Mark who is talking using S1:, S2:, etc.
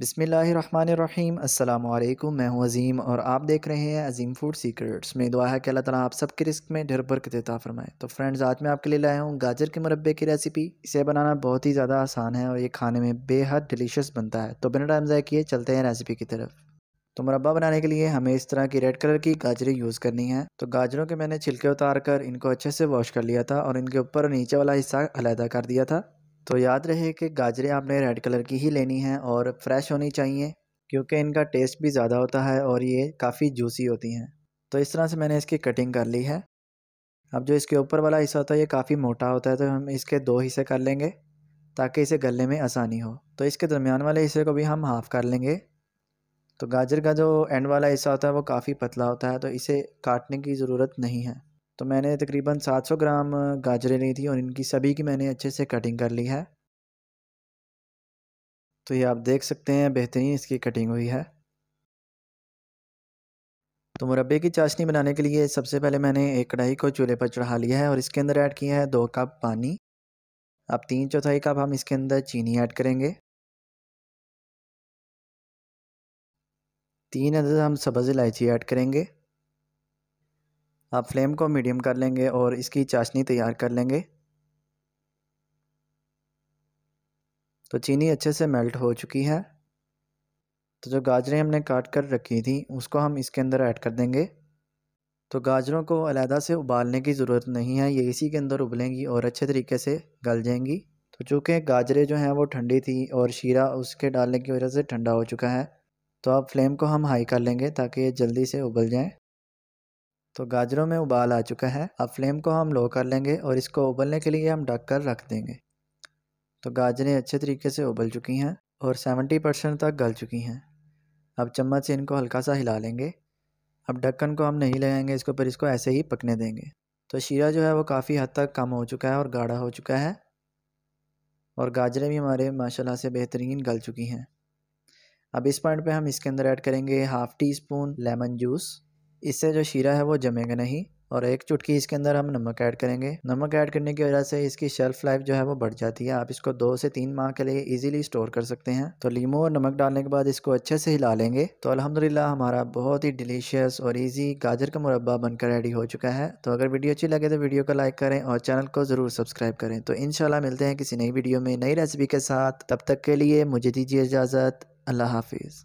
S1: बिस्मिल्लाहिर्रहमानिर्रहीम अस्सलामु अलैकुम। मैं हूं अज़ीम और आप देख रहे हैं अज़ीम फूड सीक्रेट्स। मेरी दुआ है कि अल्लाह ताला आप सबके रिस्क में ढेर बरकत अता फरमाए। तो फ्रेंड्स, आज मैं आपके लिए लाया हूं गाजर के मुरब्बे की रेसिपी। इसे बनाना बहुत ही ज़्यादा आसान है और ये खाने में बेहद डिलीशियस बनता है। तो बिना टाइम ज़ाया किए चलते हैं रेसिपी की तरफ। तो मुरब्बा बनाने के लिए हमें इस तरह की रेड कलर की गाजरें यूज़ करनी है। तो गाजरों के मैंने छिलके उतार कर इनको अच्छे से वॉश कर लिया था और इनके ऊपर नीचे वाला हिस्सा अलहदा कर दिया था। तो याद रहे कि गाजरें आपने रेड कलर की ही लेनी है और फ्रेश होनी चाहिए, क्योंकि इनका टेस्ट भी ज़्यादा होता है और ये काफ़ी जूसी होती हैं। तो इस तरह से मैंने इसकी कटिंग कर ली है। अब जो इसके ऊपर वाला हिस्सा होता है ये काफ़ी मोटा होता है, तो हम इसके दो हिस्से कर लेंगे ताकि इसे गलने में आसानी हो। तो इसके दरमियान वाले हिस्से को भी हम हाफ़ कर लेंगे। तो गाजर का जो एंड वाला हिस्सा होता है वो काफ़ी पतला होता है, तो इसे काटने की ज़रूरत नहीं है। तो मैंने तकरीबन 700 ग्राम गाजरें ली थी और इनकी सभी की मैंने अच्छे से कटिंग कर ली है। तो ये आप देख सकते हैं बेहतरीन इसकी कटिंग हुई है। तो मुरब्बे की चाशनी बनाने के लिए सबसे पहले मैंने एक कढ़ाई को चूल्हे पर चढ़ा लिया है और इसके अंदर ऐड किया है 2 कप पानी। अब 3/4 कप हम इसके अंदर चीनी ऐड करेंगे। 3 अदद हम सब्ज़ इलायची ऐड करेंगे। आप फ्लेम को मीडियम कर लेंगे और इसकी चाशनी तैयार कर लेंगे। तो चीनी अच्छे से मेल्ट हो चुकी है। तो जो गाजरें हमने काट कर रखी थी उसको हम इसके अंदर ऐड कर देंगे। तो गाजरों को अलहदा से उबालने की ज़रूरत नहीं है, ये इसी के अंदर उबलेंगी और अच्छे तरीके से गल जाएंगी। तो चूँकि गाजरें जो हैं वो ठंडी थी और शीरा उसके डालने की वजह से ठंडा हो चुका है, तो अब फ्लेम को हम हाई कर लेंगे ताकि ये जल्दी से उबल जाएं। तो गाजरों में उबाल आ चुका है। अब फ्लेम को हम लो कर लेंगे और इसको उबलने के लिए हम ढक कर रख देंगे। तो गाजरें अच्छे तरीके से उबल चुकी हैं और 70% तक गल चुकी हैं। अब चम्मच से इनको हल्का सा हिला लेंगे। अब ढक्कन को हम नहीं लगाएंगे इसके ऊपर, इसको ऐसे ही पकने देंगे। तो शीरा जो है वो काफ़ी हद तक कम हो चुका है और गाढ़ा हो चुका है और गाजरें भी हमारे माशाल्लाह से बेहतरीन गल चुकी हैं। अब इस पॉइंट पे हम इसके अंदर ऐड करेंगे half tea spoon lemon juice. इससे जो शीरा है वो जमेगा नहीं। और 1 चुटकी इसके अंदर हम नमक ऐड करेंगे। नमक ऐड करने की वजह से इसकी शेल्फ़ लाइफ जो है वो बढ़ जाती है। आप इसको 2 से 3 माह के लिए इजीली स्टोर कर सकते हैं। तो लीमू और नमक डालने के बाद इसको अच्छे से हिला लेंगे। तो अल्हम्दुलिल्लाह हमारा बहुत ही डिलीशियस और ईजी गाजर का मुरब्बा बनकर रेडी हो चुका है। तो अगर वीडियो अच्छी लगे तो वीडियो को लाइक करें और चैनल को ज़रूर सब्सक्राइब करें। तो इंशाल्लाह मिलते हैं किसी नई वीडियो में नई रेसिपी के साथ। तब तक के लिए मुझे दीजिए इजाज़त। अल्लाह हाफिज़।